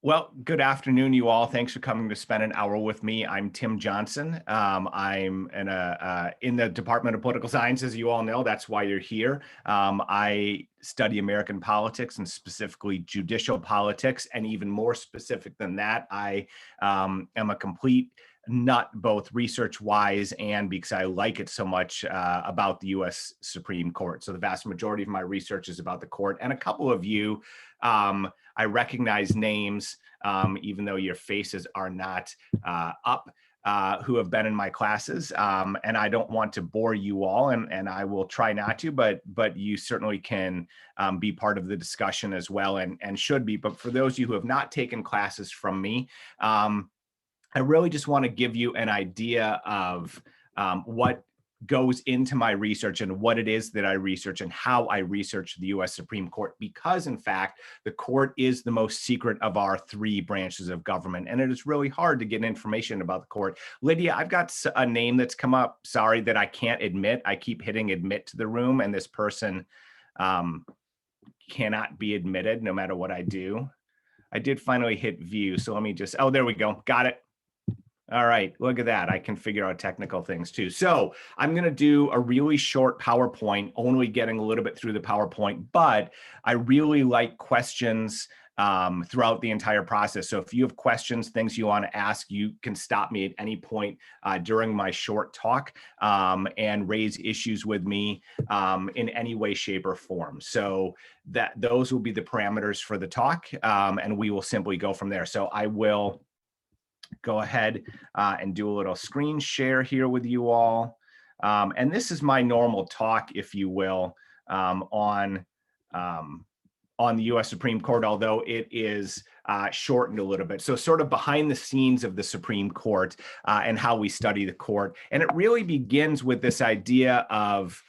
Well, good afternoon, you all. Thanks for coming to spend an hour with me. I'm Tim Johnson. I'm in the Department of Political Science, as you all know. That's why you're here. I study American politics and specifically judicial politics. And even more specific than that, I am a complete nut, both research wise and because I like it so much about the US Supreme Court. So the vast majority of my research is about the court. And a couple of you, I recognize names, even though your faces are not up, who have been in my classes. And I don't want to bore you all, and I will try not to, but you certainly can be part of the discussion as well, and should be. But for those of you who have not taken classes from me, I really just want to give you an idea of what goes into my research and what it is that I research and how I research the US Supreme Court, because in fact, the court is the most secret of our three branches of government. And it is really hard to get information about the court. Lydia, I've got a name that's come up, sorry, that I can't admit. I keep hitting admit to the room and this person cannot be admitted no matter what I do. I did finally hit view. So let me just, oh, there we go. Got it. All right, look at that. I can figure out technical things too. So I'm going to do a really short PowerPoint, only getting a little bit through the PowerPoint, but I really like questions throughout the entire process. So if you have questions, things you want to ask, you can stop me at any point during my short talk and raise issues with me in any way, shape, or form. So those will be the parameters for the talk, and we will simply go from there. So I will go ahead and do a little screen share here with you all. And this is my normal talk, if you will, on the US Supreme Court, although it is shortened a little bit. So sort of behind the scenes of the Supreme Court and how we study the court. And it really begins with this idea of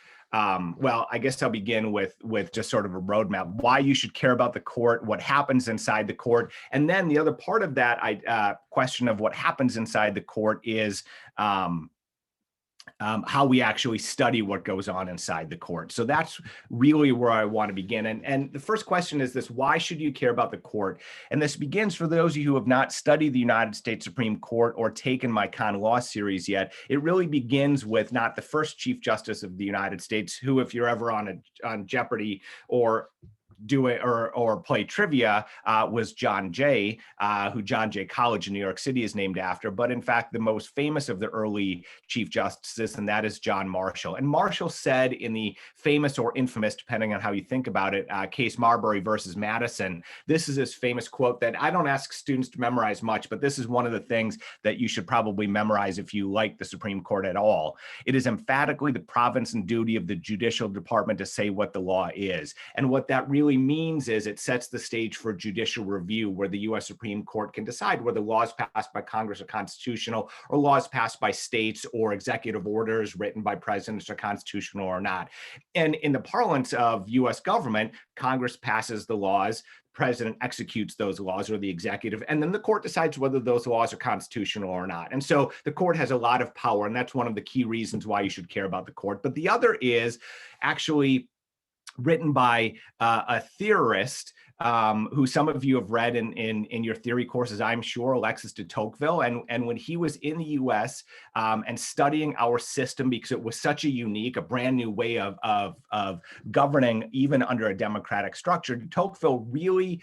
well, I guess I'll begin with just sort of a roadmap, why you should care about the court, what happens inside the court. And then the other part of that question of what happens inside the court is how we actually study what goes on inside the court. So that's really where I want to begin. And the first question is this: why should you care about the court? And this begins, for those of you who have not studied the United States Supreme Court or taken my Con Law series yet, it really begins with not the first Chief Justice of the United States, who, if you're ever on Jeopardy or do it or play trivia, was John Jay, who John Jay College in New York City is named after, but in fact, the most famous of the early Chief Justices, and that is John Marshall. And Marshall said in the famous or infamous, depending on how you think about it, case Marbury versus Madison, this is his famous quote that I don't ask students to memorize much, but this is one of the things that you should probably memorize if you like the Supreme Court at all. It is emphatically the province and duty of the judicial department to say what the law is. And what that really means is it sets the stage for judicial review, where the US Supreme Court can decide whether laws passed by Congress are constitutional, or laws passed by states or executive orders written by presidents are constitutional or not. And in the parlance of US government, Congress passes the laws, president executes those laws, or the executive, and then the court decides whether those laws are constitutional or not. And so the court has a lot of power, and that's one of the key reasons why you should care about the court. But the other is actually written by a theorist who some of you have read in your theory courses, I'm sure, Alexis de Tocqueville. And when he was in the US and studying our system, because it was such a brand new way of governing, even under a democratic structure, de Tocqueville really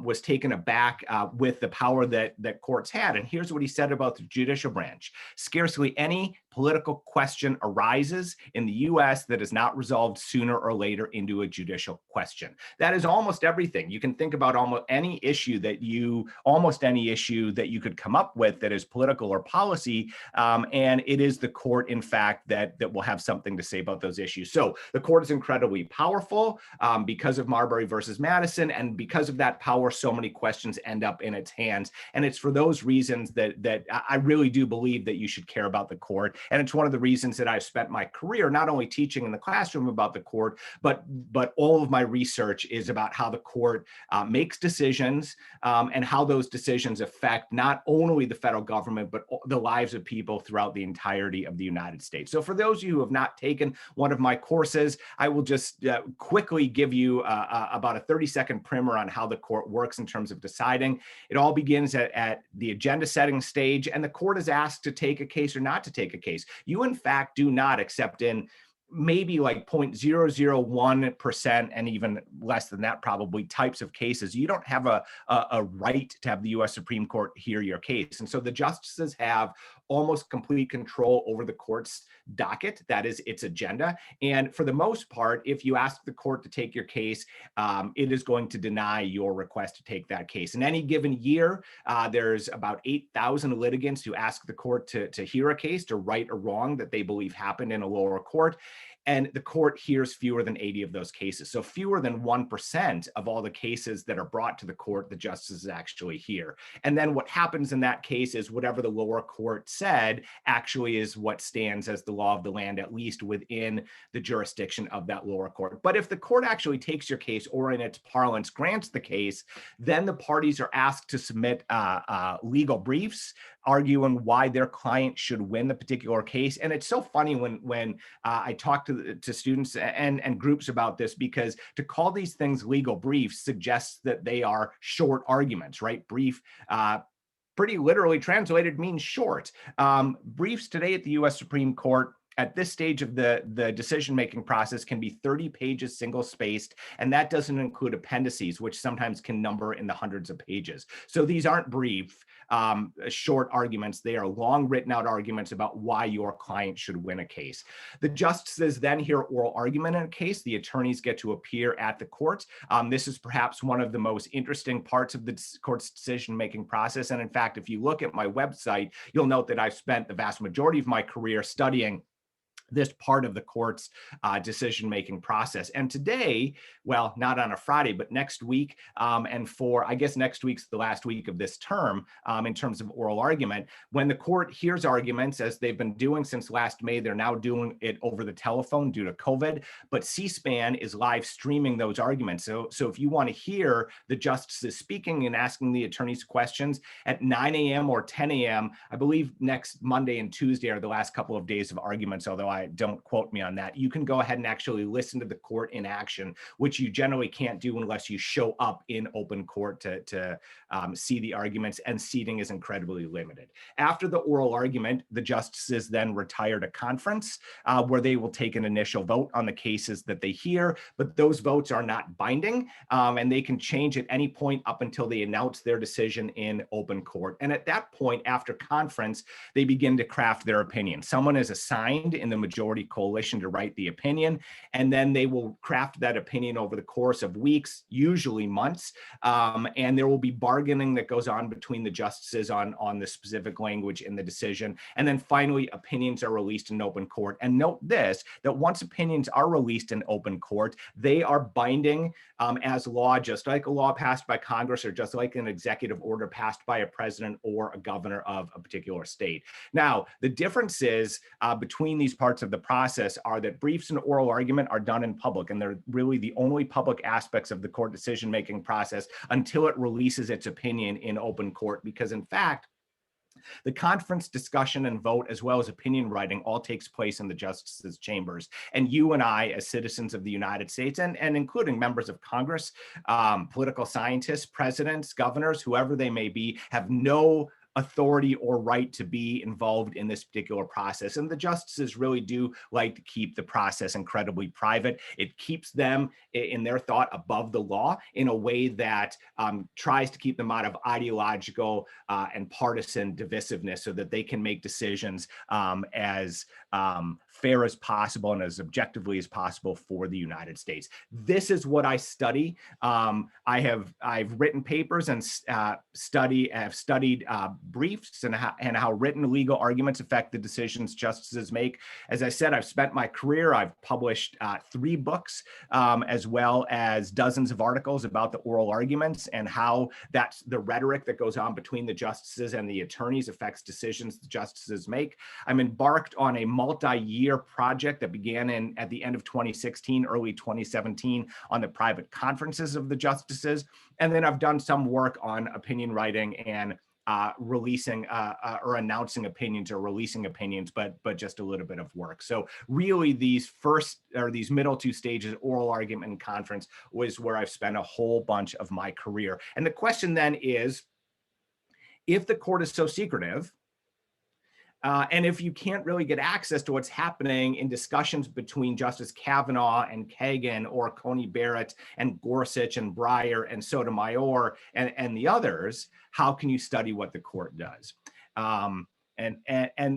was taken aback with the power that courts had. And here's what he said about the judicial branch: scarcely any political question arises in the US that is not resolved sooner or later into a judicial question. That is almost everything. You can think about almost any issue that you could come up with that is political or policy, and it is the court, in fact, that will have something to say about those issues. So the court is incredibly powerful because of Marbury versus Madison, and because of that power, so many questions end up in its hands. And it's for those reasons that I really do believe that you should care about the court. And it's one of the reasons that I've spent my career not only teaching in the classroom about the court, but all of my research is about how the court makes decisions and how those decisions affect not only the federal government, but the lives of people throughout the entirety of the United States. So for those of you who have not taken one of my courses, I will just quickly give you about a 30-second primer on how the court works in terms of deciding. It all begins at the agenda setting stage, and the court is asked to take a case or not to take a case. You, in fact, do not, except in maybe like 0.001% and even less than that probably types of cases, you don't have a right to have the U.S. Supreme Court hear your case. And so the justices have almost complete control over the court's docket, that is its agenda. And for the most part, if you ask the court to take your case, it is going to deny your request to take that case. In any given year, there's about 8,000 litigants who ask the court to hear a case, to right or wrong that they believe happened in a lower court. And the court hears fewer than 80 of those cases. So fewer than 1% of all the cases that are brought to the court, the justices actually hear. And then what happens in that case is whatever the lower court said actually is what stands as the law of the land, at least within the jurisdiction of that lower court. But if the court actually takes your case, or in its parlance grants the case, then the parties are asked to submit legal briefs arguing why their client should win the particular case. And it's so funny when I talk to students and groups about this, because to call these things legal briefs suggests that they are short arguments, right? Brief, pretty literally translated, means short. Briefs today at the U.S. Supreme Court at this stage of the decision-making process can be 30 pages single-spaced, and that doesn't include appendices, which sometimes can number in the hundreds of pages. So these aren't brief, short arguments. They are long written-out arguments about why your client should win a case. The justices then hear oral argument in a case. The attorneys get to appear at the court. This is perhaps one of the most interesting parts of the court's decision-making process. And in fact, if you look at my website, you'll note that I've spent the vast majority of my career studying this part of the court's decision-making process. And today, well, not on a Friday, but next week, and for, I guess next week's the last week of this term in terms of oral argument, when the court hears arguments, as they've been doing since last May, they're now doing it over the telephone due to COVID, but C-SPAN is live streaming those arguments. So if you want to hear the justices speaking and asking the attorneys questions at 9 a.m. or 10 a.m., I believe next Monday and Tuesday are the last couple of days of arguments, although don't quote me on that. You can go ahead and actually listen to the court in action, which you generally can't do unless you show up in open court to see the arguments, and seating is incredibly limited. After the oral argument, the justices then retire to conference where they will take an initial vote on the cases that they hear, but those votes are not binding and they can change at any point up until they announce their decision in open court. And at that point, after conference, they begin to craft their opinion. Someone is assigned in the majority coalition to write the opinion, and then they will craft that opinion over the course of weeks, usually months, and there will be bargaining that goes on between the justices on the specific language in the decision. And then finally, opinions are released in open court. And note this, that once opinions are released in open court, they are binding as law, just like a law passed by Congress or just like an executive order passed by a president or a governor of a particular state. Now, the difference is between these parts of the process are that briefs and oral argument are done in public, and they're really the only public aspects of the court decision-making process until it releases its opinion in open court, because in fact, the conference, discussion, and vote, as well as opinion writing, all takes place in the justices' chambers. And you and I, as citizens of the United States, and including members of Congress, political scientists, presidents, governors, whoever they may be, have no authority or right to be involved in this particular process. And the justices really do like to keep the process incredibly private. It keeps them, in their thought, above the law in a way that tries to keep them out of ideological and partisan divisiveness, so that they can make decisions as fair as possible and as objectively as possible for the United States. This is what I study. I've written papers and have studied briefs and how written legal arguments affect the decisions justices make. As I said, I've spent my career, I've published 3 books, as well as dozens of articles about the oral arguments and how that's the rhetoric that goes on between the justices and the attorneys affects decisions the justices make. I'm embarked on a multi-year project that began at the end of 2016, early 2017, on the private conferences of the justices. And then I've done some work on opinion writing and releasing or announcing opinions or releasing opinions, but just a little bit of work. So really these middle 2 stages, oral argument and conference, was where I've spent a whole bunch of my career. And the question then is, if the court is so secretive, and if you can't really get access to what's happening in discussions between Justice Kavanaugh and Kagan, or Coney Barrett and Gorsuch and Breyer and Sotomayor and the others, how can you study what the court does? And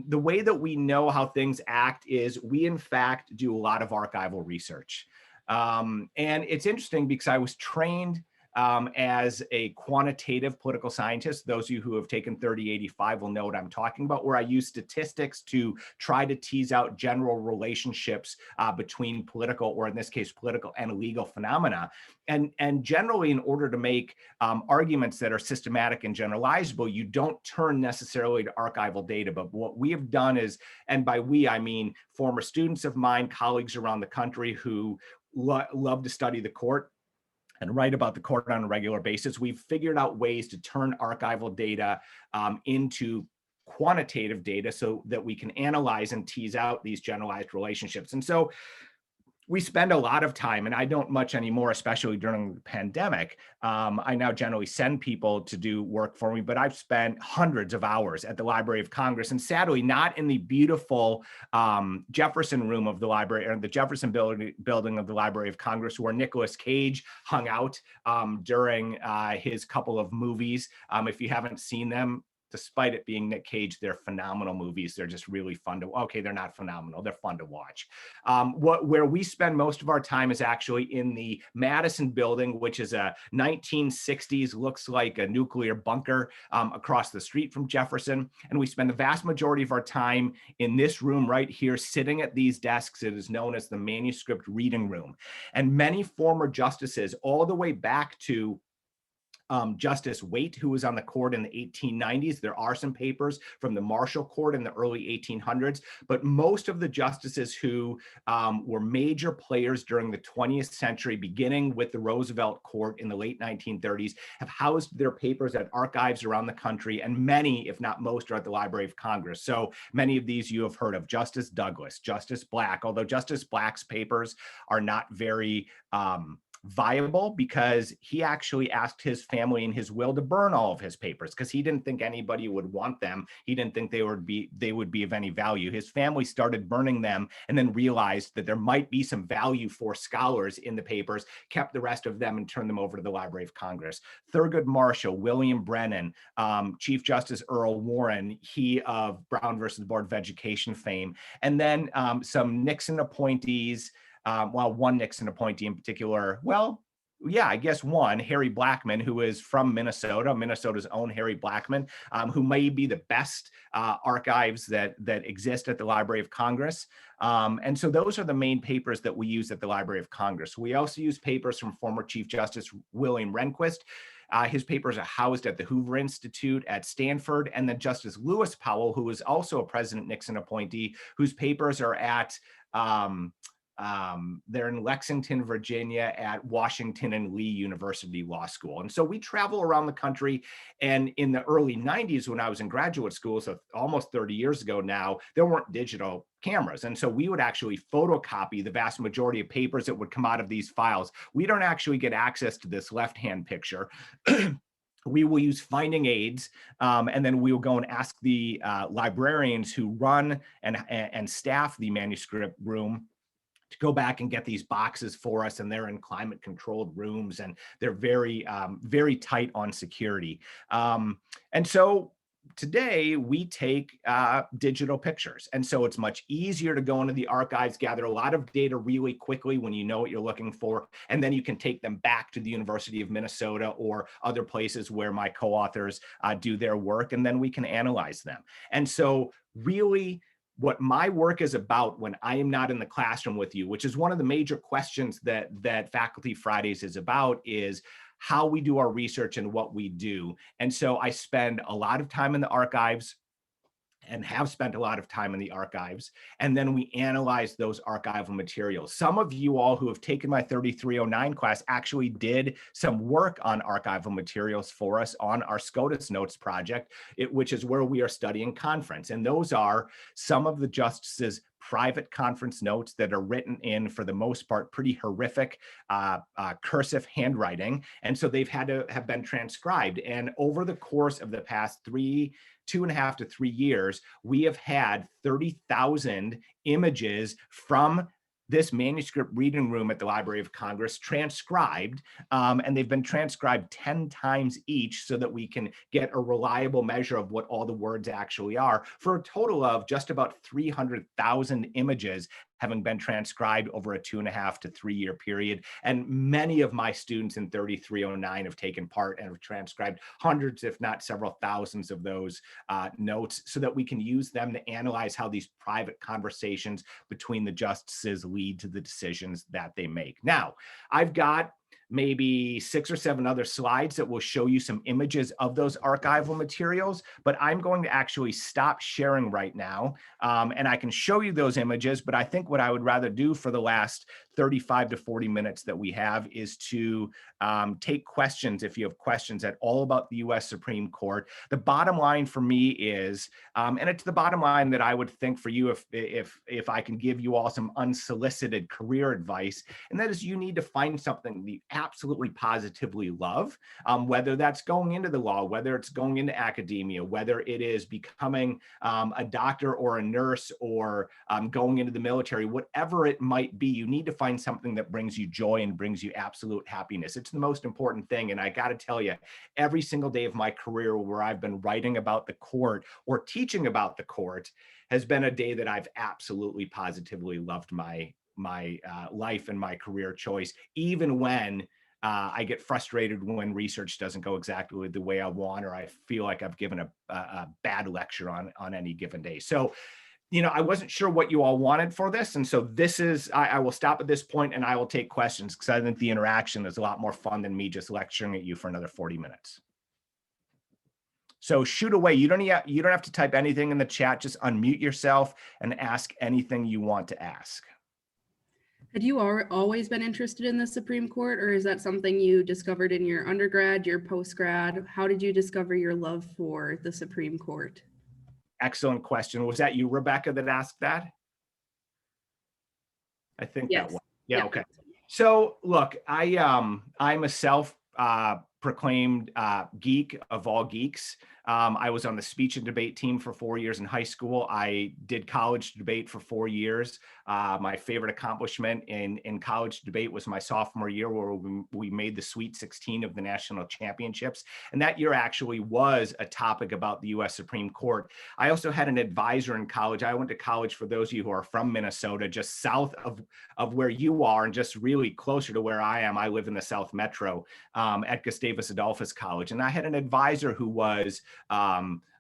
the way that we know how things act is we, in fact, do a lot of archival research. And it's interesting because I was trained as a quantitative political scientist. Those of you who have taken 3085 will know what I'm talking about, where I use statistics to try to tease out general relationships between political, or in this case, political and legal phenomena. And generally, in order to make arguments that are systematic and generalizable, you don't turn necessarily to archival data. But what we have done is, and by we, I mean former students of mine, colleagues around the country who love to study the court and write about the court on a regular basis, we've figured out ways to turn archival data into quantitative data so that we can analyze and tease out these generalized relationships. And so we spend a lot of time, and I don't much anymore, especially during the pandemic. I now generally send people to do work for me, but I've spent hundreds of hours at the Library of Congress, and sadly not in the beautiful Jefferson room of the library, or the Jefferson building of the Library of Congress, where Nicolas Cage hung out during his couple of movies. If you haven't seen them, despite it being Nick Cage, they're phenomenal movies. They're just really fun to, okay, they're not phenomenal, they're fun to watch. Where we spend most of our time is actually in the Madison building, which is a 1960s, looks like a nuclear bunker across the street from Jefferson. And we spend the vast majority of our time in this room right here, sitting at these desks. It is known as the manuscript reading room. And many former justices, all the way back to Justice Waite, who was on the court in the 1890s. There are some papers from the Marshall Court in the early 1800s, but most of the justices who were major players during the 20th century, beginning with the Roosevelt Court in the late 1930s, have housed their papers at archives around the country, and many, if not most, are at the Library of Congress. So many of these you have heard of: Justice Douglas, Justice Black, although Justice Black's papers are not very viable, because he actually asked his family in his will to burn all of his papers because he didn't think anybody would want them. He didn't think they would be of any value. His family started burning them and then realized that there might be some value for scholars in the papers, kept the rest of them, and turned them over to the Library of Congress. Thurgood Marshall, William Brennan, Chief Justice Earl Warren, he of Brown versus Board of Education fame, and then some Nixon appointees. One Nixon appointee in particular, I guess one, Harry Blackmun, who is from Minnesota, Minnesota's own Harry Blackmun, who may be the best archives that exist at the Library of Congress. And so those are the main papers that we use at the Library of Congress. We also use papers from former Chief Justice William Rehnquist. His papers are housed at the Hoover Institute at Stanford, and then Justice Lewis Powell, who is also a President Nixon appointee, whose papers are at they're in Lexington, Virginia, at Washington and Lee University Law School. And so we travel around the country. And in the early 90s, when I was in graduate school, so almost 30 years ago now, there weren't digital cameras. And so we would actually photocopy the vast majority of papers that would come out of these files. We don't actually get access to this left-hand picture. We will use finding aids, and then we will go and ask the librarians who run and staff the manuscript room to go back and get these boxes for us, and they're in climate controlled rooms, and they're very, very tight on security. And so today we take digital pictures. And so it's much easier to go into the archives, gather a lot of data really quickly when you know what you're looking for, and then you can take them back to the University of Minnesota or other places where my co-authors do their work, and then we can analyze them. And so really, what my work is about when I am not in the classroom with you, which is one of the major questions that Faculty Fridays is about, is how we do our research and what we do. And so I spend a lot of time in the archives, and have spent a lot of time in the archives, and then we analyze those archival materials. Some of you all who have taken my 3309 class actually did some work on archival materials for us on our SCOTUS Notes project, which is where we are studying conference. And those are some of the justices' private conference notes that are written in, for the most part, pretty horrific cursive handwriting. And so they've had to have been transcribed. And over the course of the past 2.5 to 3 years, we have had 30,000 images from this manuscript reading room at the Library of Congress transcribed, and they've been transcribed 10 times each so that we can get a reliable measure of what all the words actually are, for a total of just about 300,000 images having been transcribed over a 2.5 to 3 year period. And many of my students in 3309 have taken part and have transcribed hundreds, if not several thousands of those notes, so that we can use them to analyze how these private conversations between the justices lead to the decisions that they make. Now, I've got maybe 6 or 7 other slides that will show you some images of those archival materials, but I'm going to actually stop sharing right now. And I can show you those images, but I think what I would rather do for the last 35 to 40 minutes that we have is to take questions if you have questions at all about the US Supreme Court. The bottom line for me is, and it's the bottom line that I would think for you if I can give you all some unsolicited career advice, and that is you need to find something that you absolutely positively love, whether that's going into the law, whether it's going into academia, whether it is becoming a doctor or a nurse, or going into the military, whatever it might be, you need to find something that brings you joy and brings you absolute happiness. It's the most important thing. And I got to tell you, every single day of my career where I've been writing about the court or teaching about the court has been a day that I've absolutely positively loved my life and my career choice, even when I get frustrated when research doesn't go exactly the way I want, or I feel like I've given a bad lecture on any given day. So, I wasn't sure what you all wanted for this. And so this is, I will stop at this point and I will take questions, because I think the interaction is a lot more fun than me just lecturing at you for another 40 minutes. So shoot away. You don't have to type anything in the chat. Just unmute yourself and ask anything you want to ask. Had you always been interested in the Supreme Court, or is that something you discovered in your undergrad, your postgrad? How did you discover your love for the Supreme Court? Excellent question. Was that you, Rebecca, that asked that? I think yes. That was. Yeah, okay. So look, I'm a self-proclaimed geek of all geeks. I was on the speech and debate team for 4 years in high school. I did college debate for 4 years. My favorite accomplishment in college debate was my sophomore year, where we made the Sweet 16 of the national championships. And that year actually was a topic about the US Supreme Court. I also had an advisor in college. I went to college, for those of you who are from Minnesota, just south of where you are and just really closer to where I am. I live in the South Metro at Gustavus Adolphus College. And I had an advisor who was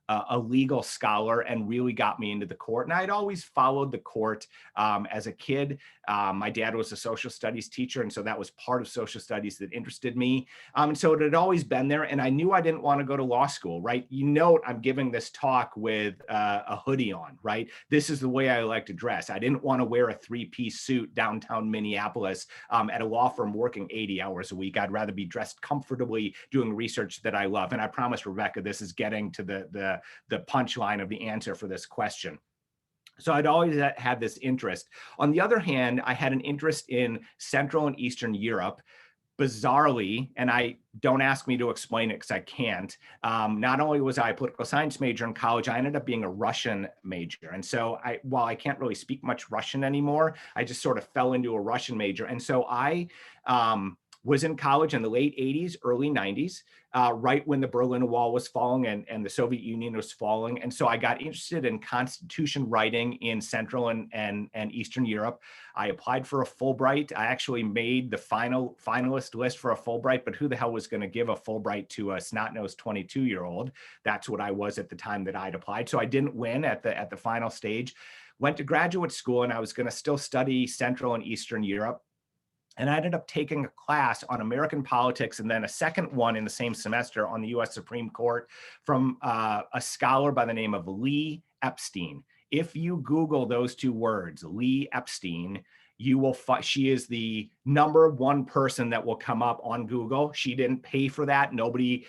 a legal scholar and really got me into the court. And I'd always followed the court as a kid. My dad was a social studies teacher, and so that was part of social studies that interested me. And so it had always been there, and I knew I didn't want to go to law school, right? I'm giving this talk with a hoodie on, right? This is the way I like to dress. I didn't want to wear a 3-piece suit downtown Minneapolis at a law firm working 80 hours a week. I'd rather be dressed comfortably doing research that I love. And I promise, Rebecca, this is getting to the punchline of the answer for this question. So I'd always had this interest. On the other hand, I had an interest in Central and Eastern Europe. Bizarrely, and I don't ask me to explain it because I can't. Not only was I a political science major in college, I ended up being a Russian major. And so while I can't really speak much Russian anymore, I just sort of fell into a Russian major. And so I was in college in the late 80s, early 90s, right when the Berlin Wall was falling and the Soviet Union was falling. And so I got interested in constitution writing in Central and Eastern Europe. I applied for a Fulbright. I actually made the finalist list for a Fulbright, but who the hell was going to give a Fulbright to a snot-nosed 22-year-old? That's what I was at the time that I'd applied. So I didn't win at the final stage. Went to graduate school, and I was going to still study Central and Eastern Europe. And I ended up taking a class on American politics and then a second one in the same semester on the US Supreme Court from a scholar by the name of Lee Epstein. If you Google those two words, Lee Epstein, you will find she is the #1 person that will come up on Google. She didn't pay for that. Nobody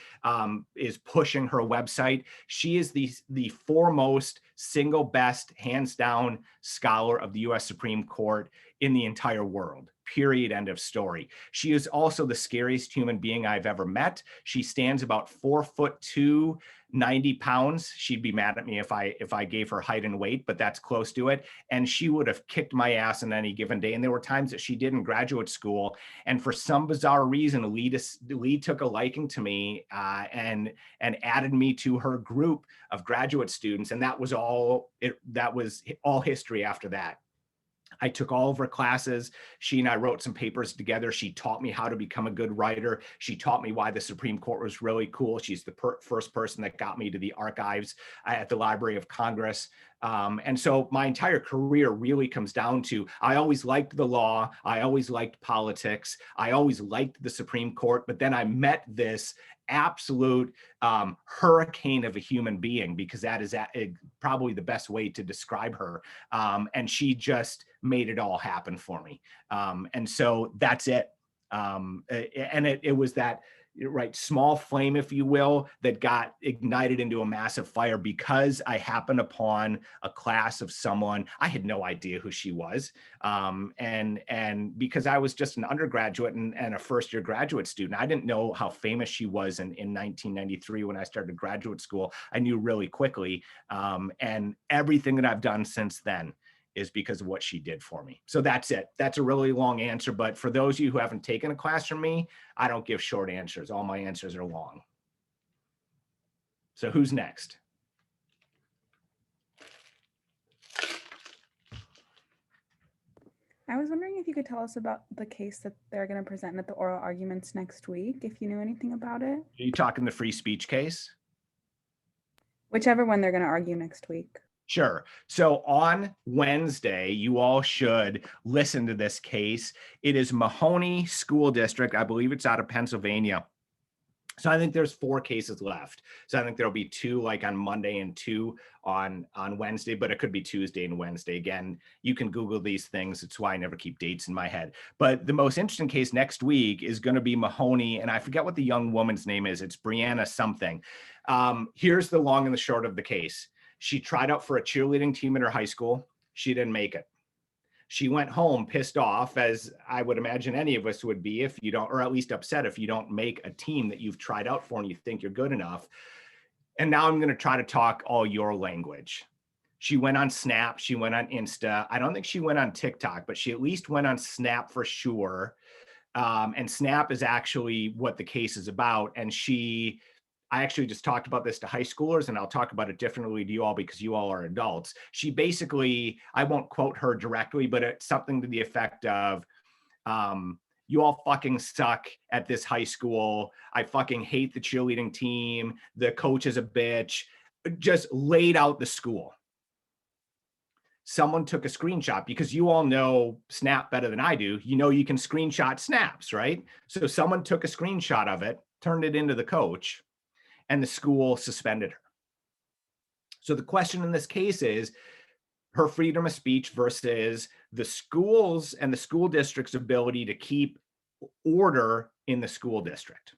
is pushing her website. She is the foremost, single best, hands down scholar of the US Supreme Court in the entire world. Period. End of story. She is also the scariest human being I've ever met. She stands about 4'2", 90 pounds. She'd be mad at me if I gave her height and weight, but that's close to it. And she would have kicked my ass on any given day. And there were times that she did in graduate school. And for some bizarre reason, Lee took a liking to me and added me to her group of graduate students. And that was all history after that. I took all of her classes. She and I wrote some papers together. She taught me how to become a good writer. She taught me why the Supreme Court was really cool. She's the first person that got me to the archives at the Library of Congress. And so my entire career really comes down to, I always liked the law. I always liked politics. I always liked the Supreme Court. But then I met this absolute hurricane of a human being, because that is probably the best way to describe her. And she just made it all happen for me. And so that's it. And it was that small flame, if you will, that got ignited into a massive fire because I happened upon a class of someone. I had no idea who she was. And because I was just an undergraduate and a first-year graduate student, I didn't know how famous she was in 1993 when I started graduate school. I knew really quickly. And everything that I've done since then is because of what she did for me. So that's it. That's a really long answer. But for those of you who haven't taken a class from me, I don't give short answers. All my answers are long. So who's next? I was wondering if you could tell us about the case that they're going to present at the oral arguments next week, if you knew anything about it. Are you talking the free speech case? Whichever one they're going to argue next week. Sure. So on Wednesday, you all should listen to this case. It is Mahoney School District. I believe it's out of Pennsylvania. So I think there's 4 cases left. So I think there'll be 2 like on Monday and 2 on Wednesday, but it could be Tuesday and Wednesday. Again, you can Google these things. It's why I never keep dates in my head. But the most interesting case next week is going to be Mahoney, and I forget what the young woman's name is. It's Brianna something. Here's the long and the short of the case. She tried out for a cheerleading team in her high school. She didn't make it. She went home pissed off, as I would imagine any of us would be if you don't, or at least upset if you don't make a team that you've tried out for and you think you're good enough. And now I'm going to try to talk all your language. She went on Snap. She went on Insta. I don't think she went on TikTok, but she at least went on Snap for sure. And Snap is actually what the case is about. And I actually just talked about this to high schoolers, and I'll talk about it differently to you all because you all are adults. She basically, I won't quote her directly, but it's something to the effect of, you all fucking suck at this high school. I fucking hate the cheerleading team. The coach is a bitch. Just laid out the school. Someone took a screenshot, because you all know Snap better than I do. You know, you can screenshot snaps, right? So someone took a screenshot of it, turned it into the coach, and the school suspended her. So the question in this case is her freedom of speech versus the schools and the school district's ability to keep order in the school district.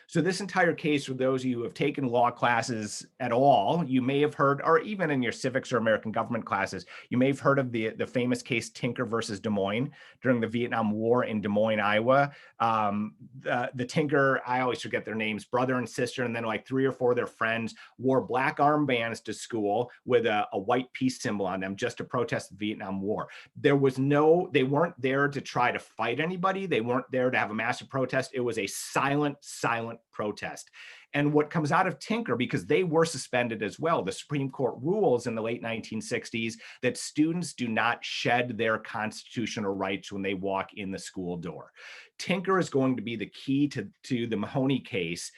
So this entire case, for those of you who have taken law classes at all, you may have heard, or even in your civics or American government classes, you may have heard of the famous case Tinker versus Des Moines during the Vietnam War in Des Moines, Iowa. The Tinker, I always forget their names, brother and sister, and then like 3 or 4 of their friends wore black armbands to school with a white peace symbol on them just to protest the Vietnam War. They weren't there to try to fight anybody. They weren't there to have a massive protest. It was a silent protest. And what comes out of Tinker, because they were suspended as well, the Supreme Court rules in the late 1960s that students do not shed their constitutional rights when they walk in the school door. Tinker is going to be the key to the Mahoney case.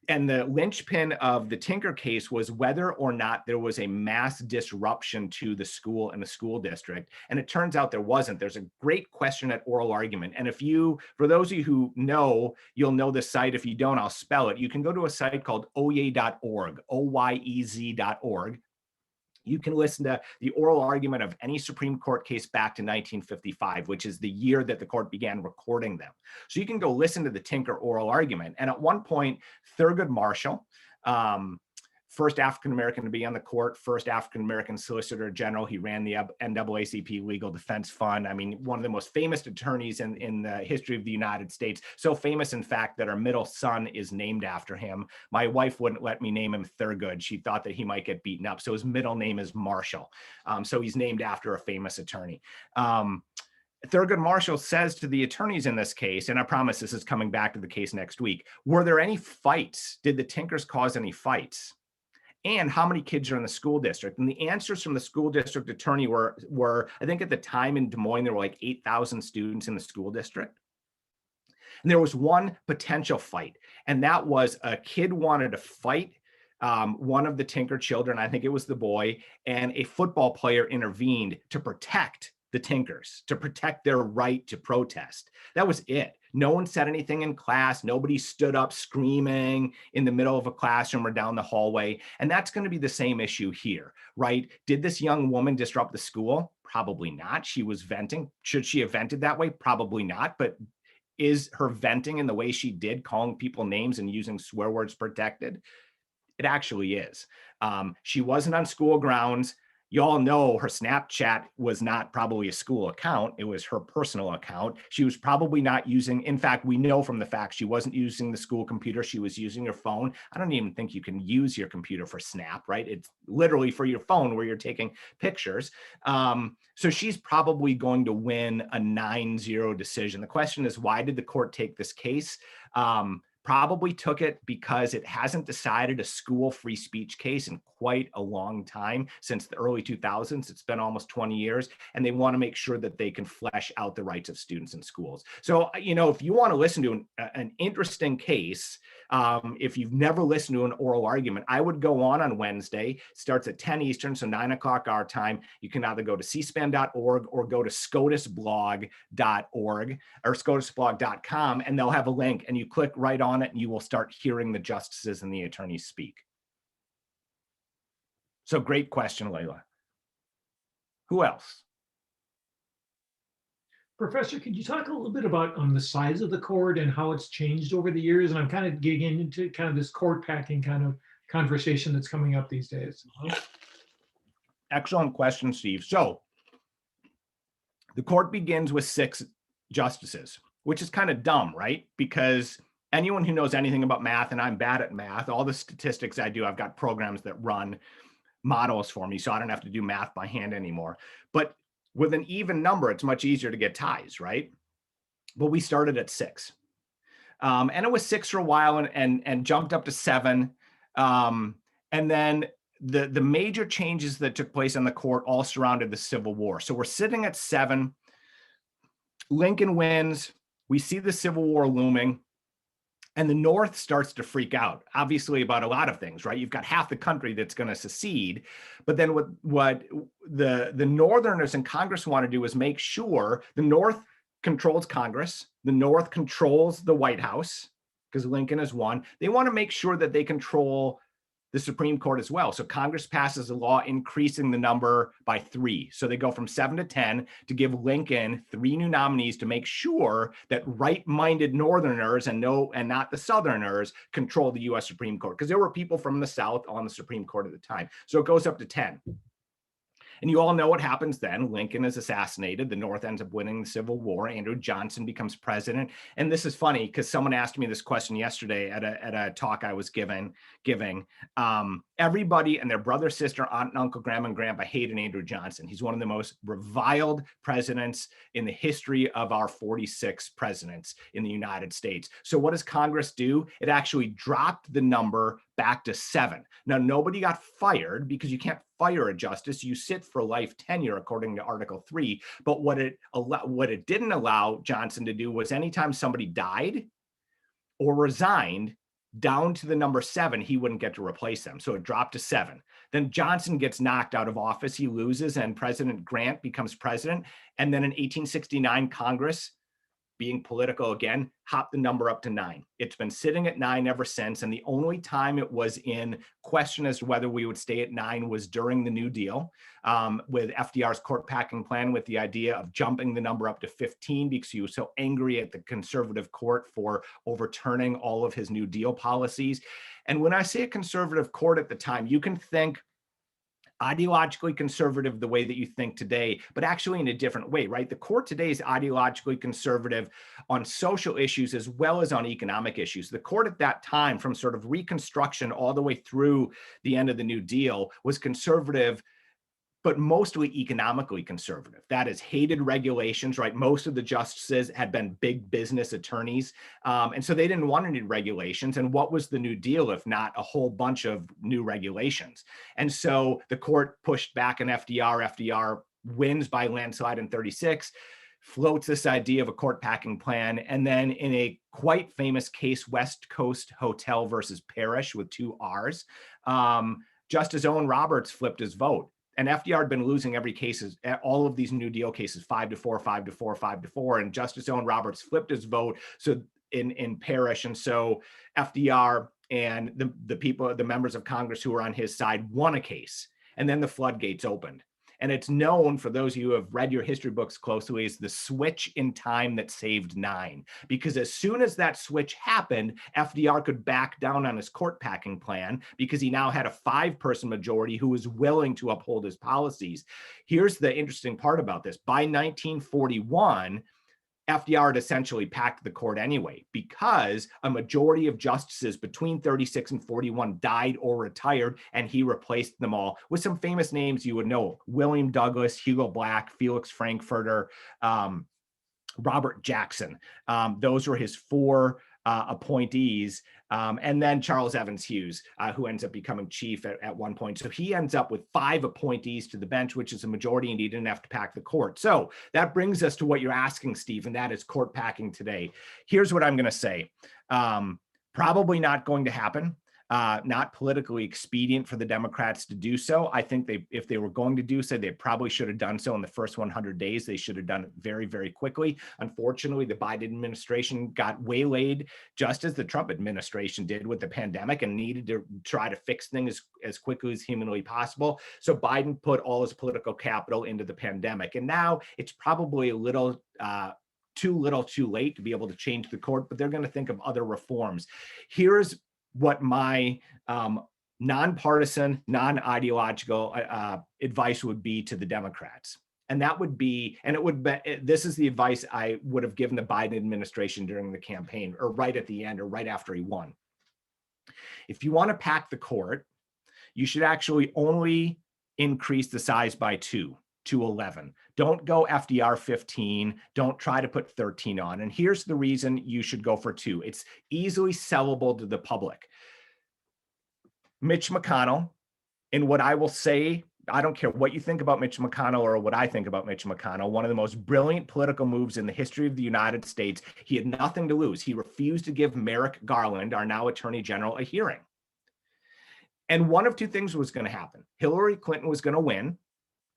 And the linchpin of the Tinker case was whether or not there was a mass disruption to the school and the school district. And it turns out there wasn't. There's a great question at oral argument. And for those of you who know, you'll know this site. If you don't, I'll spell it. You can go to a site called oyez.org, oyez.org. You can listen to the oral argument of any Supreme Court case back to 1955, which is the year that the court began recording them. So you can go listen to the Tinker oral argument. And at one point, Thurgood Marshall, first African-American to be on the court, first African-American Solicitor General. He ran the NAACP Legal Defense Fund. I mean, one of the most famous attorneys in the history of the United States. So famous, in fact, that our middle son is named after him. My wife wouldn't let me name him Thurgood. She thought that he might get beaten up. So his middle name is Marshall. So he's named after a famous attorney. Thurgood Marshall says to the attorneys in this case, and I promise this is coming back to the case next week, were there any fights? Did the Tinkers cause any fights? And how many kids are in the school district? And the answers from the school district attorney were, I think at the time in Des Moines, there were like 8,000 students in the school district. And there was one potential fight, and that was a kid wanted to fight one of the Tinker children, I think it was the boy, and a football player intervened to protect the Tinkers, to protect their right to protest. That was it. No one said anything in class. Nobody stood up screaming in the middle of a classroom or down the hallway. And that's going to be the same issue here, right? Did this young woman disrupt the school? Probably not. She was venting. Should she have vented that way? Probably not. But is her venting in the way she did, calling people names and using swear words, protected? It actually is. She wasn't on school grounds. You all know her Snapchat was not probably a school account. It was her personal account. She was probably not using, in fact, we know from the fact she wasn't using the school computer. She was using her phone. I don't even think you can use your computer for Snap, right? It's literally for your phone where you're taking pictures. So she's probably going to win a 9-0 decision. The question is, why did the court take this case? Probably took it because it hasn't decided a school free speech case in quite a long time, since the early 2000s. It's been almost 20 years, and they want to make sure that they can flesh out the rights of students in schools. So, if you want to listen to an interesting case, if you've never listened to an oral argument, I would go on Wednesday. It starts at 10 Eastern, so 9 o'clock our time. You can either go to cspan.org or go to scotusblog.org or scotusblog.com, and they'll have a link, and you click right on it and you will start hearing the justices and the attorneys speak. So great question, Layla. Who else? Professor, could you talk a little bit about the size of the court and how it's changed over the years? And I'm kind of getting into kind of this court packing kind of conversation that's coming up these days. Excellent question, Steve. So the court begins with 6 justices, which is kind of dumb, right? Because anyone who knows anything about math, and I'm bad at math, all the statistics I do, I've got programs that run models for me, so I don't have to do math by hand anymore. But with an even number, it's much easier to get ties, right? But we started at 6. And it was 6 for a while and jumped up to 7. And then the major changes that took place in the court all surrounded the Civil War. So we're sitting at 7. Lincoln wins. We see the Civil War looming. And the North starts to freak out, obviously, about a lot of things, right? You've got half the country that's going to secede. But then what the Northerners in Congress want to do is make sure the North controls Congress, the North controls the White House, because Lincoln has won. They want to make sure that they control the Supreme Court as well. So Congress passes a law increasing the number by 3. So they go from 7 to 10 to give Lincoln 3 new nominees to make sure that right-minded Northerners and not the Southerners control the U.S. Supreme Court, because there were people from the South on the Supreme Court at the time. So it goes up to 10. And you all know what happens then. Lincoln is assassinated. The North ends up winning the Civil War. Andrew Johnson becomes president. And this is funny because someone asked me this question yesterday at a talk I was giving. Everybody and their brother, sister, aunt, and uncle, grandma, and grandpa hated Andrew Johnson. He's one of the most reviled presidents in the history of our 46 presidents in the United States. So what does Congress do? It actually dropped the number back to 7. Now, nobody got fired because you can't fire a justice. You sit for life tenure according to Article 3. But what it didn't allow Johnson to do was anytime somebody died or resigned down to the number 7, he wouldn't get to replace them. So it dropped to 7. Then Johnson gets knocked out of office. He loses, and President Grant becomes president. And then in 1869, Congress, being political again, hopped the number up to 9. It's been sitting at 9 ever since. And the only time it was in question as to whether we would stay at 9 was during the New Deal, with FDR's court packing plan, with the idea of jumping the number up to 15 because he was so angry at the conservative court for overturning all of his New Deal policies. And when I say a conservative court at the time, you can think ideologically conservative the way that you think today, but actually in a different way, right? The court today is ideologically conservative on social issues as well as on economic issues. The court at that time, from sort of Reconstruction all the way through the end of the New Deal, was conservative, but mostly economically conservative. That is, hated regulations, right? Most of the justices had been big business attorneys. And so they didn't want any regulations. And what was the New Deal if not a whole bunch of new regulations? And so the court pushed back on FDR. FDR wins by landslide in 36, floats this idea of a court packing plan. And then in a quite famous case, West Coast Hotel versus Parrish with 2 R's, Justice Owen Roberts flipped his vote. And FDR had been losing every case, all of these New Deal cases, 5-4, 5-4, 5-4. And Justice Owen Roberts flipped his vote so in Parrish. And so FDR and the people, the members of Congress who were on his side, won a case. And then the floodgates opened. And it's known, for those of you who have read your history books closely, as the switch in time that saved 9. Because as soon as that switch happened, FDR could back down on his court packing plan because he now had a 5-person majority who was willing to uphold his policies. Here's the interesting part about this. By 1941, FDR had essentially packed the court anyway, because a majority of justices between 36 and 41 died or retired, and he replaced them all with some famous names you would know: William Douglas, Hugo Black, Felix Frankfurter, Robert Jackson. Those were his 4 appointees. And then Charles Evans Hughes, who ends up becoming chief at one point. So he ends up with 5 appointees to the bench, which is a majority, and he didn't have to pack the court. So that brings us to what you're asking, Steve, and that is court packing today. Here's what I'm going to say. Probably not going to happen. Not politically expedient for the Democrats to do so. I think if they were going to do so, they probably should have done so in the first 100 days. They should have done it very, very quickly. Unfortunately, the Biden administration got waylaid, just as the Trump administration did with the pandemic, and needed to try to fix things as quickly as humanly possible. So Biden put all his political capital into the pandemic. And now it's probably a little too little too late to be able to change the court, but they're going to think of other reforms. Here's what my nonpartisan, non-ideological advice would be to the Democrats. And that would be, this is the advice I would have given the Biden administration during the campaign, or right at the end, or right after he won. If you want to pack the court, you should actually only increase the size by 2 to 11. Don't go FDR 15. Don't try to put 13 on. And here's the reason you should go for 2. It's easily sellable to the public. Mitch McConnell, and what I will say, I don't care what you think about Mitch McConnell or what I think about Mitch McConnell, one of the most brilliant political moves in the history of the United States. He had nothing to lose. He refused to give Merrick Garland, our now Attorney General, a hearing. And one of 2 things was going to happen. Hillary Clinton was going to win,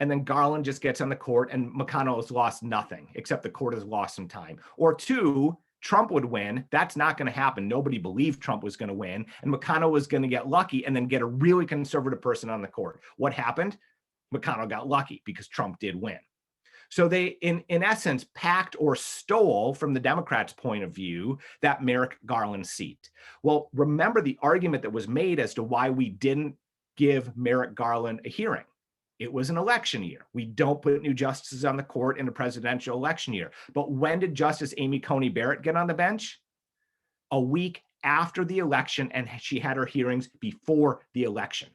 and then Garland just gets on the court, and McConnell has lost nothing, except the court has lost some time. Or 2, Trump would win. That's not going to happen. Nobody believed Trump was going to win. And McConnell was going to get lucky and then get a really conservative person on the court. What happened? McConnell got lucky because Trump did win. So they, in essence, packed or stole, from the Democrats' point of view, that Merrick Garland seat. Well, remember the argument that was made as to why we didn't give Merrick Garland a hearing. It was an election year. We don't put new justices on the court in a presidential election year. But when did Justice Amy Coney Barrett get on the bench? A week after the election, and she had her hearings before the election.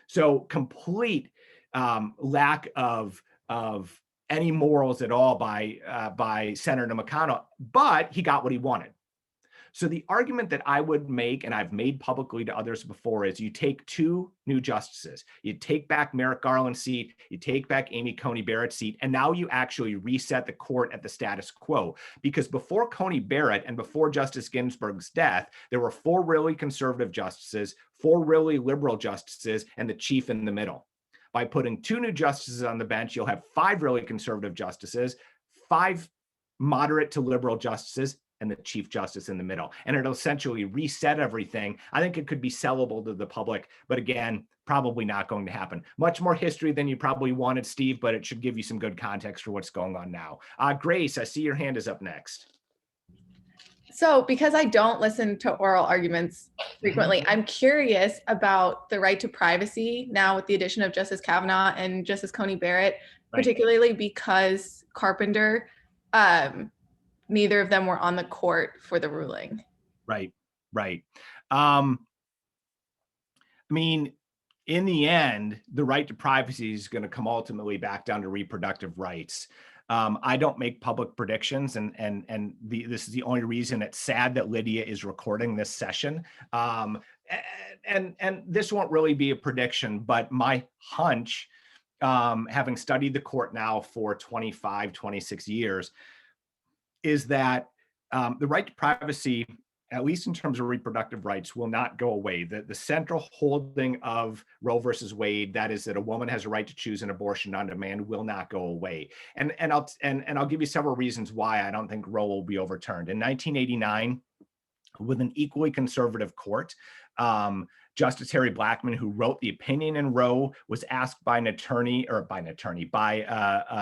So complete lack of any morals at all by Senator McConnell, but he got what he wanted. So the argument that I would make, and I've made publicly to others before, is you take two new justices, you take back Merrick Garland's seat, you take back Amy Coney Barrett's seat, and now you actually reset the court at the status quo. Because before Coney Barrett and before Justice Ginsburg's death, there were 4 really conservative justices, 4 really liberal justices, and the chief in the middle. By putting 2 new justices on the bench, you'll have 5 really conservative justices, 5 moderate to liberal justices, and the chief justice in the middle. And it'll essentially reset everything. I think it could be sellable to the public, but again, probably not going to happen. Much more history than you probably wanted, Steve, but it should give you some good context for what's going on now. Grace, I see your hand is up next. So because I don't listen to oral arguments frequently, I'm curious about the right to privacy now with the addition of Justice Kavanaugh and Justice Coney Barrett, particularly because Carpenter, neither of them were on the court for the ruling. Right. I mean, in the end, the right to privacy is going to come ultimately back down to reproductive rights. I don't make public predictions, and this is the only reason it's sad that Lydia is recording this session. And this won't really be a prediction, but my hunch, having studied the court now for 25, 26 years, is that the right to privacy, at least in terms of reproductive rights, will not go away. The central holding of Roe versus Wade, that is that a woman has a right to choose an abortion on demand, will not go away. And I'll give you several reasons why I don't think Roe will be overturned. In 1989, with an equally conservative court, Justice Harry Blackmun, who wrote the opinion in Roe, was asked by a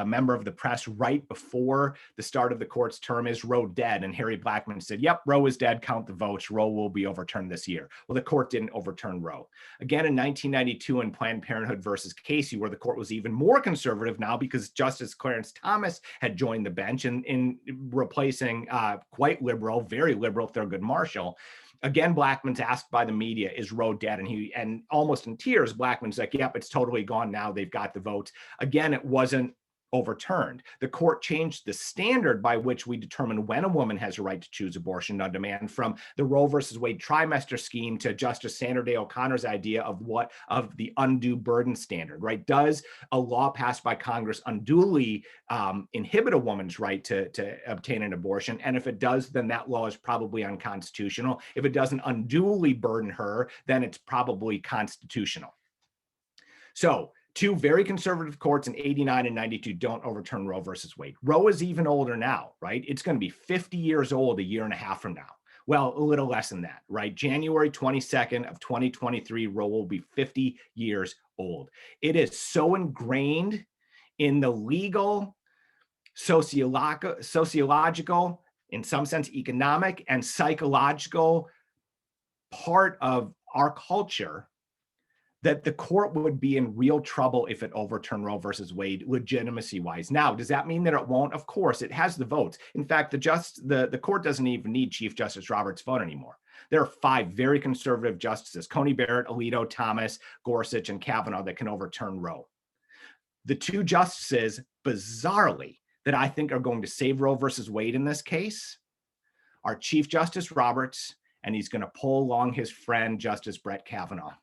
member of the press right before the start of the court's term, is Roe dead? And Harry Blackmun said, yep, Roe is dead, count the votes, Roe will be overturned this year. Well, the court didn't overturn Roe. Again, in 1992 in Planned Parenthood versus Casey, where the court was even more conservative now because Justice Clarence Thomas had joined the bench in replacing quite liberal, very liberal Thurgood Marshall. Again, Blackmun's asked by the media, is Roe dead? And almost in tears, Blackmun's like, yep, it's totally gone now. They've got the votes. Again, it wasn't overturned. The court changed the standard by which we determine when a woman has a right to choose abortion on demand, from the Roe versus Wade trimester scheme to Justice Sandra Day O'Connor's idea of the undue burden standard, right? Does a law passed by Congress unduly inhibit a woman's right to obtain an abortion? And if it does, then that law is probably unconstitutional. If it doesn't unduly burden her, then it's probably constitutional. So 2 very conservative courts in 89 and 92 don't overturn Roe versus Wade. Roe is even older now, right? It's going to be 50 years old a year and a half from now. Well, a little less than that, right? January 22nd of 2023, Roe will be 50 years old. It is so ingrained in the legal, sociological, in some sense, economic and psychological part of our culture that the court would be in real trouble if it overturned Roe versus Wade legitimacy-wise. Now, does that mean that it won't? Of course, it has the votes. In fact, the court doesn't even need Chief Justice Roberts' vote anymore. There are 5 very conservative justices, Coney Barrett, Alito, Thomas, Gorsuch, and Kavanaugh, that can overturn Roe. The 2 justices, bizarrely, that I think are going to save Roe versus Wade in this case are Chief Justice Roberts, and he's going to pull along his friend, Justice Brett Kavanaugh.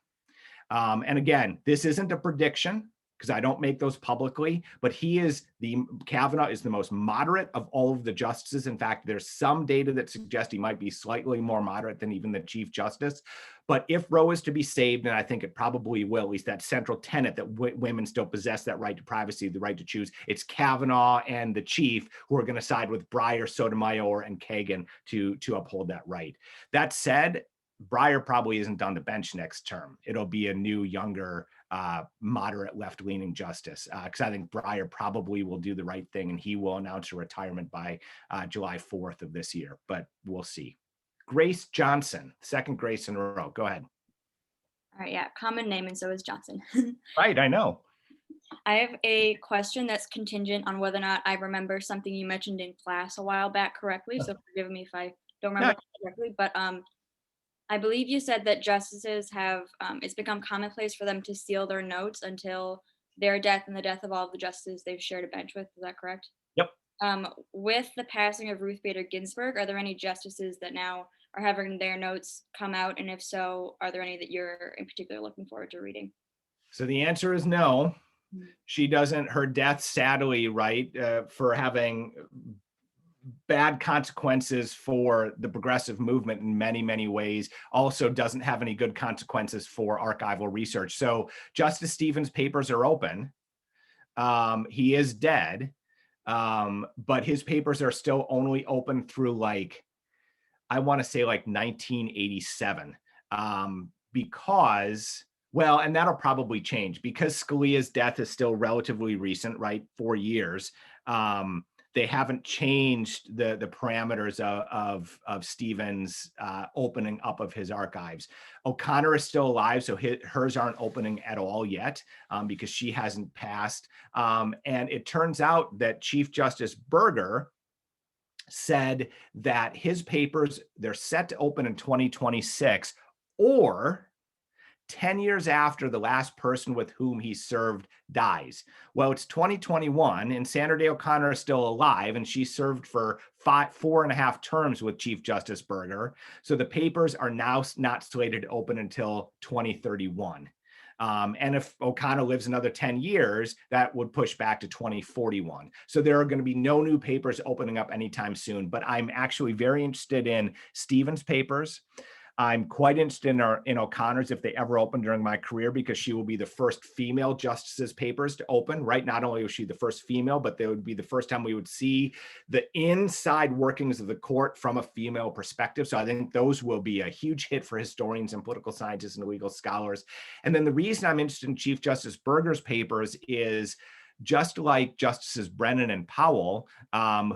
And again, this isn't a prediction because I don't make those publicly, but Kavanaugh is the most moderate of all of the justices. In fact, there's some data that suggests he might be slightly more moderate than even the Chief Justice. But if Roe is to be saved, and I think it probably will, at least that central tenet that women still possess that right to privacy, the right to choose, it's Kavanaugh and the chief who are going to side with Breyer, Sotomayor, and Kagan to uphold that right. That said, Breyer probably isn't on the bench next term. It'll be a new, younger, moderate left-leaning justice, because I think Breyer probably will do the right thing and he will announce a retirement by July 4th of this year, but we'll see. Grace Johnson, second Grace in a row. Go ahead. All right, yeah, common name, and so is Johnson. Right, I know. I have a question that's contingent on whether or not I remember something you mentioned in class a while back correctly. So forgive me if I don't remember correctly, but I believe you said that justices have, it's become commonplace for them to seal their notes until their death and the death of all of the justices they've shared a bench with. Is that correct? Yep. With the passing of Ruth Bader Ginsburg, are there any justices that now are having their notes come out? And if so, are there any that you're in particular looking forward to reading? So the answer is no. She doesn't, her death, sadly, right, for having bad consequences for the progressive movement in many, many ways, also doesn't have any good consequences for archival research. So Justice Stevens' papers are open. He is dead, but his papers are still only open through like, I want to say like 1987, because, well, and that'll probably change because Scalia's death is still relatively recent, right? 4 years. They haven't changed the parameters of Stevens' opening up of his archives. O'Connor is still alive, so hers aren't opening at all yet because she hasn't passed. And it turns out that Chief Justice Burger said that his papers, they're set to open in 2026 or 10 years after the last person with whom he served dies. Well, it's 2021 and Sandra Day O'Connor is still alive and she served for 4.5 terms with Chief Justice Burger. So the papers are now not slated to open until 2031. And if O'Connor lives another 10 years, that would push back to 2041. So there are going to be no new papers opening up anytime soon, but I'm actually very interested in Stevens' papers. I'm quite interested in O'Connor's if they ever open during my career, because she will be the first female justice's papers to open, right? Not only was she the first female, but they would be the first time we would see the inside workings of the court from a female perspective. So I think those will be a huge hit for historians and political scientists and legal scholars. And then the reason I'm interested in Chief Justice Burger's papers is just like Justices Brennan and Powell,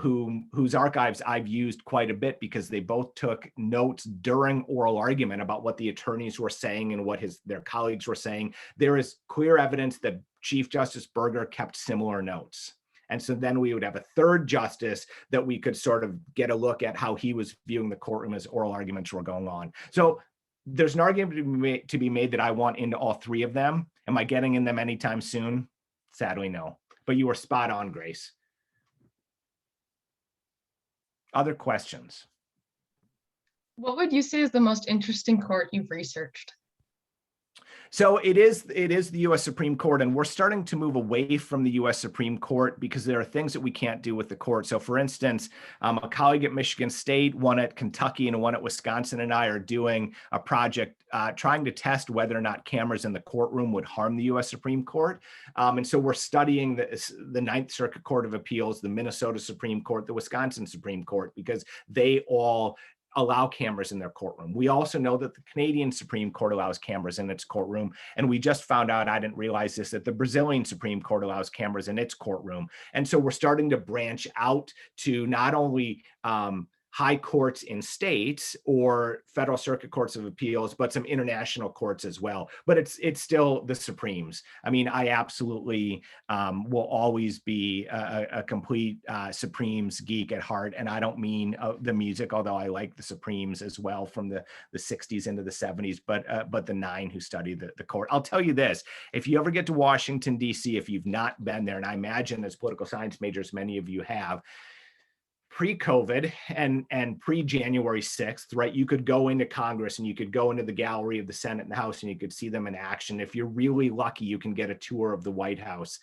whose archives I've used quite a bit because they both took notes during oral argument about what the attorneys were saying and what their colleagues were saying. There is clear evidence that Chief Justice Burger kept similar notes. And so then we would have a third justice that we could sort of get a look at how he was viewing the courtroom as oral arguments were going on. So there's an argument to be made that I want into all three of them. Am I getting in them anytime soon? Sadly, no. But you were spot on, Grace. Other questions? What would you say is the most interesting court you've researched? So it is the U.S. Supreme Court, and we're starting to move away from the U.S. Supreme Court because there are things that we can't do with the court. So for instance, a colleague at Michigan State, one at Kentucky, and one at Wisconsin and I are doing a project trying to test whether or not cameras in the courtroom would harm the U.S. Supreme Court. And so we're studying the Ninth Circuit Court of Appeals, the Minnesota Supreme Court, the Wisconsin Supreme Court, because they all allow cameras in their courtroom. We also know that the Canadian Supreme Court allows cameras in its courtroom. And we just found out, I didn't realize this, that the Brazilian Supreme Court allows cameras in its courtroom. And so we're starting to branch out to not only high courts in states or federal circuit courts of appeals, but some international courts as well. But it's still the Supremes. I mean, I absolutely will always be a complete Supremes geek at heart. And I don't mean the music, although I like the Supremes as well from the 60s into the 70s, but the 9 who study the court. I'll tell you this, if you ever get to Washington, D.C., if you've not been there, and I imagine as political science majors, many of you have, pre-COVID and pre-January 6th, right? You could go into Congress and you could go into the gallery of the Senate and the House and you could see them in action. If you're really lucky, you can get a tour of the White House.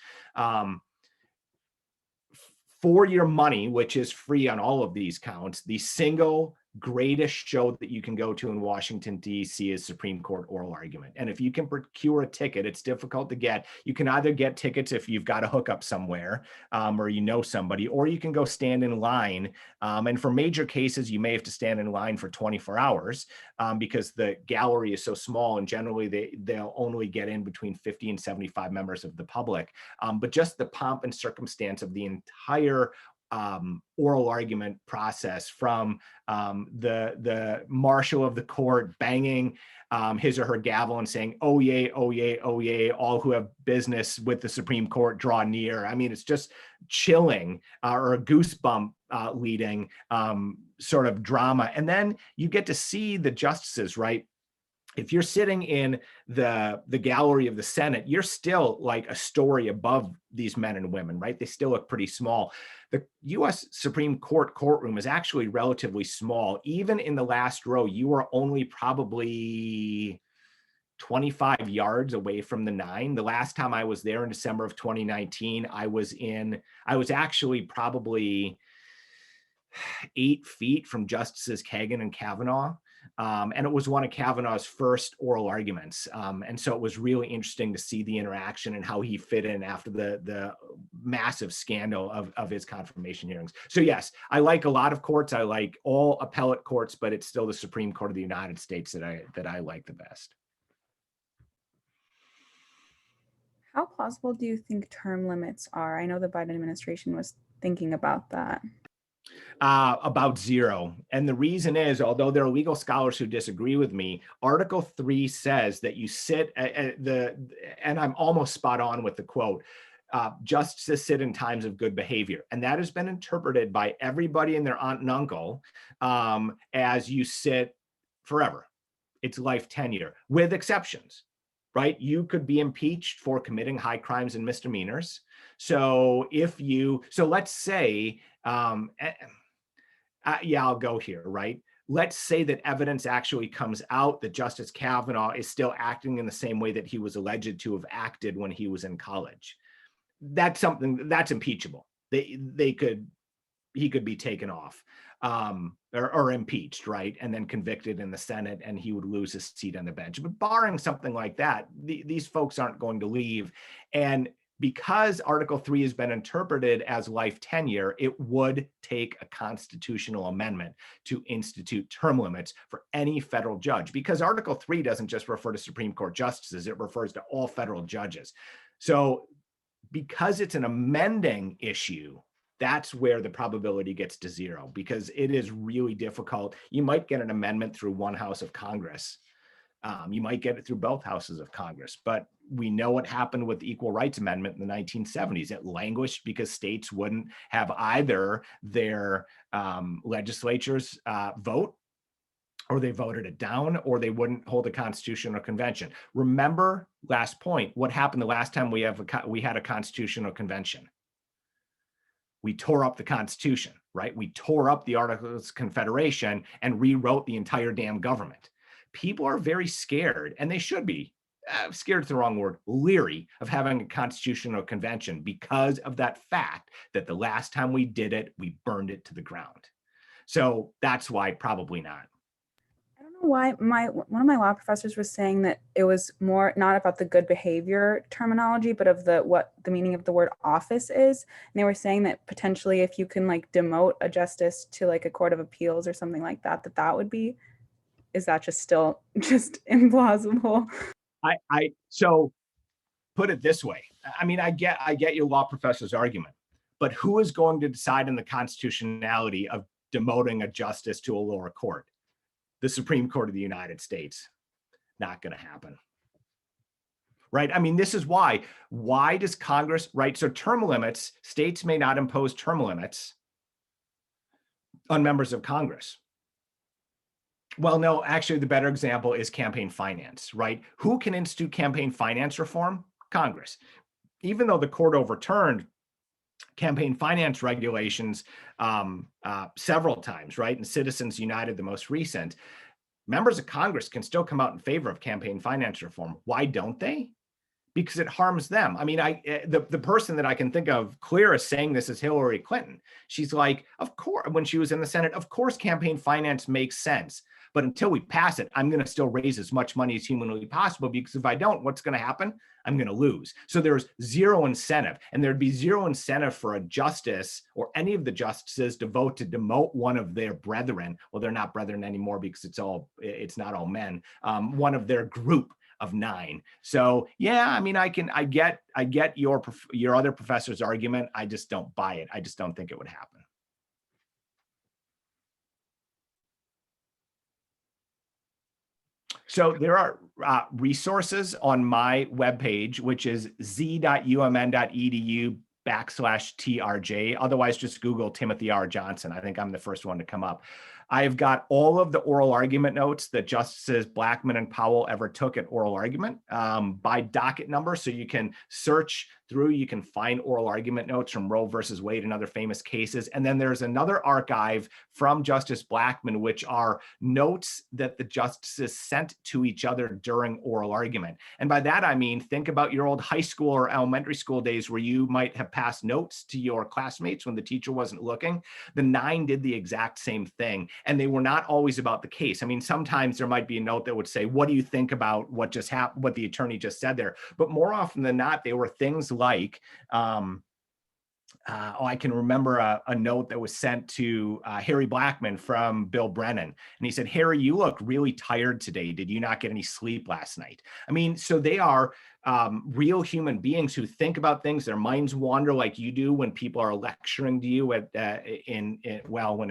For your money, which is free on all of these counts, the single greatest show that you can go to in Washington, D.C. is Supreme Court oral argument. And if you can procure a ticket, it's difficult to get. You can either get tickets if you've got a hookup somewhere or you know somebody, or you can go stand in line. And for major cases, you may have to stand in line for 24 hours because the gallery is so small, and generally they'll only get in between 50 and 75 members of the public. But just the pomp and circumstance of the entire oral argument process, from the marshal of the court banging his or her gavel and saying, "Oh yay, oh yay, oh yay, all who have business with the Supreme Court draw near." I mean, it's just chilling or a goosebump leading sort of drama. And then you get to see the justices, right? If you're sitting in the gallery of the Senate, you're still like a story above these men and women, right? They still look pretty small. The US Supreme Court courtroom is actually relatively small. Even in the last row, you are only probably 25 yards away from the 9. The last time I was there in December of 2019, I was actually probably 8 feet from Justices Kagan and Kavanaugh. And it was one of Kavanaugh's first oral arguments. And so it was really interesting to see the interaction and how he fit in after the massive scandal of his confirmation hearings. So yes, I like a lot of courts. I like all appellate courts, but it's still the Supreme Court of the United States that I like the best. How plausible do you think term limits are? I know the Biden administration was thinking about that. About 0. And the reason is, although there are legal scholars who disagree with me, Article 3 says that you sit and I'm almost spot on with the quote, justices sit in times of good behavior. And that has been interpreted by everybody and their aunt and uncle as you sit forever. It's life tenure, with exceptions, right? You could be impeached for committing high crimes and misdemeanors. So let's say, I'll go here, right? Let's say that evidence actually comes out that Justice Kavanaugh is still acting in the same way that he was alleged to have acted when he was in college. That's something that's impeachable. He could be taken off or impeached, right? And then convicted in the Senate, and he would lose his seat on the bench. But barring something like that, these folks aren't going to leave. And because Article 3 has been interpreted as life tenure, it would take a constitutional amendment to institute term limits for any federal judge, because Article 3 doesn't just refer to Supreme Court justices, it refers to all federal judges. So because it's an amending issue, that's where the probability gets to 0, because it is really difficult. You might get an amendment through one house of Congress. You might get it through both houses of Congress, but we know what happened with the Equal Rights Amendment in the 1970s. It languished because states wouldn't have either their legislatures vote, or they voted it down, or they wouldn't hold a constitutional convention. Remember, last point, what happened the last time we had a constitutional convention? We tore up the Constitution, right? We tore up the Articles of Confederation and rewrote the entire damn government. People are very scared, and they should be. Scared is the wrong word, leery of having a constitutional convention because of that fact that the last time we did it, we burned it to the ground. So that's why probably not. I don't know why one of my law professors was saying that it was more not about the good behavior terminology, but of what the meaning of the word office is. And they were saying that potentially if you can like demote a justice to like a court of appeals or something like that, that would be, is that just still just implausible? So put it this way. I mean, I get your law professor's argument, but who is going to decide on the constitutionality of demoting a justice to a lower court? The Supreme Court of the United States. Not going to happen. Right? I mean, this is why does Congress, right? So term limits, states may not impose term limits on members of Congress. Well, no, actually, the better example is campaign finance, right? Who can institute campaign finance reform? Congress. Even though the court overturned campaign finance regulations several times, right? And Citizens United, the most recent, members of Congress can still come out in favor of campaign finance reform. Why don't they? because it harms them. I mean, the person that I can think of clearest saying this is Hillary Clinton. She's like, of course, when she was in the Senate, of course, campaign finance makes sense. But until we pass it, I'm going to still raise as much money as humanly possible, because if I don't, what's going to happen? I'm going to lose. So there's zero incentive, and there'd be zero incentive for a justice or any of the justices to vote to demote one of their brethren. Well, they're not brethren anymore because it's not all men. One of their group of 9. So yeah, I mean, I get your other professor's argument. I just don't buy it. I just don't think it would happen. So there are resources on my webpage, which is z.umn.edu/TRJ. Otherwise, just Google Timothy R. Johnson. I think I'm the first one to come up. I've got all of the oral argument notes that Justices Blackmun and Powell ever took at oral argument by docket number. So you can search through, you can find oral argument notes from Roe versus Wade and other famous cases. And then there's another archive from Justice Blackmun, which are notes that the justices sent to each other during oral argument. And by that, I mean, think about your old high school or elementary school days where you might have passed notes to your classmates when the teacher wasn't looking. The 9 did the exact same thing. And they were not always about the case. I mean, sometimes there might be a note that would say, what do you think about what just happened, what the attorney just said there? But more often than not, they were things like, I can remember a note that was sent to Harry Blackmun from Bill Brennan. And he said, Harry, you look really tired today. Did you not get any sleep last night? I mean, so they are real human beings who think about things. Their minds wander like you do when people are lecturing to you when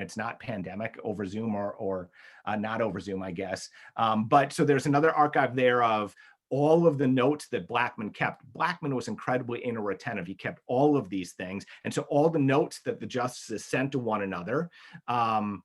it's not pandemic over Zoom or not over Zoom, I guess. But so there's another archive there of all of the notes that Blackmun kept. Blackmun was incredibly inattentive. He kept all of these things. And so all the notes that the justices sent to one another are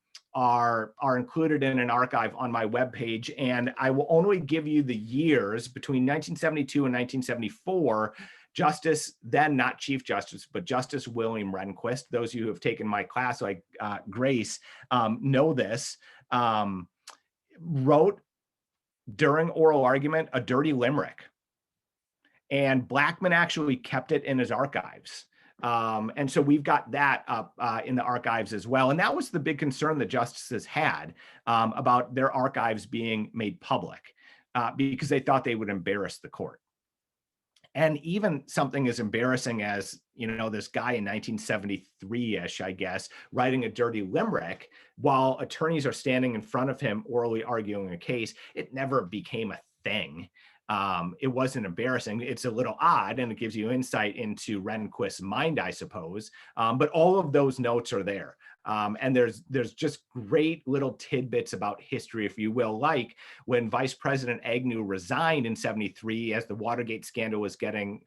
included in an archive on my webpage. And I will only give you the years between 1972 and 1974. Justice, then not Chief Justice, but Justice William Rehnquist, those of you who have taken my class like Grace know this, wrote during oral argument a dirty limerick. And Blackmun actually kept it in his archives. And so we've got that up in the archives as well. And that was the big concern the justices had about their archives being made public because they thought they would embarrass the court. And even something as embarrassing as, this guy in 1973-ish, I guess, writing a dirty limerick while attorneys are standing in front of him orally arguing a case, it never became a thing. It wasn't embarrassing. It's a little odd, and it gives you insight into Rehnquist's mind, I suppose. But all of those notes are there. And there's just great little tidbits about history, if you will, like when Vice President Agnew resigned in 73 as the Watergate scandal was getting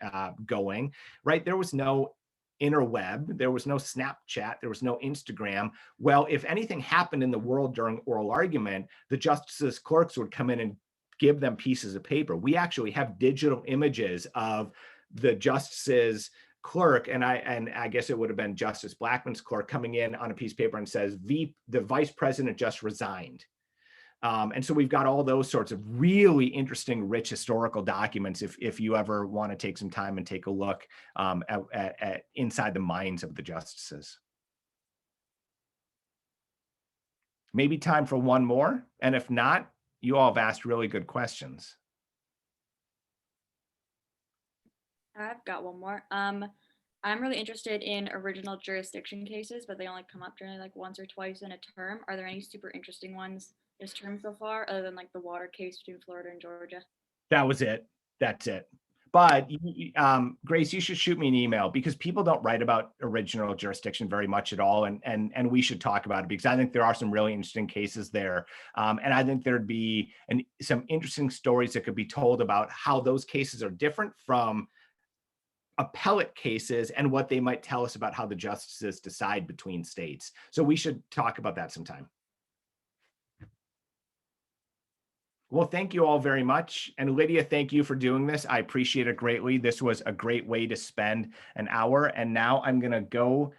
going, right? There was no interweb, there was no Snapchat, there was no Instagram. Well, if anything happened in the world during oral argument, the justices' clerks would come in and give them pieces of paper. We actually have digital images of the justices' clerk, and I guess it would have been Justice Blackmun's clerk coming in on a piece of paper and says, the vice president just resigned. And so we've got all those sorts of really interesting, rich historical documents if you ever want to take some time and take a look at inside the minds of the justices. Maybe time for one more. And if not, you all have asked really good questions. I've got one more. I'm really interested in original jurisdiction cases, but they only come up generally like once or twice in a term. Are there any super interesting ones this term so far, other than like the water case between Florida and Georgia? That was it. That's it. But Grace, you should shoot me an email because people don't write about original jurisdiction very much at all. And we should talk about it because I think there are some really interesting cases there. And I think there'd be some interesting stories that could be told about how those cases are different from appellate cases and what they might tell us about how the justices decide between states. So we should talk about that sometime. Well, thank you all very much. And Lydia, thank you for doing this. I appreciate it greatly. This was a great way to spend an hour. And now I'm going to go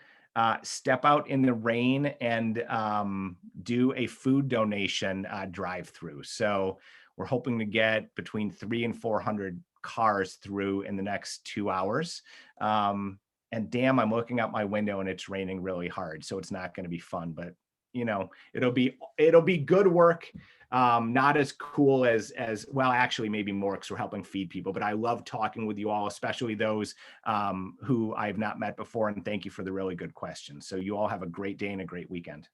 step out in the rain and do a food donation drive-through. So we're hoping to get between 300 and 400 cars through in the next 2 hours. And damn, I'm looking out my window and it's raining really hard. So it's not going to be fun, but you know, it'll be good work. Not as cool as well, actually maybe more because we're helping feed people, but I love talking with you all, especially those who I've not met before. And thank you for the really good questions. So you all have a great day and a great weekend.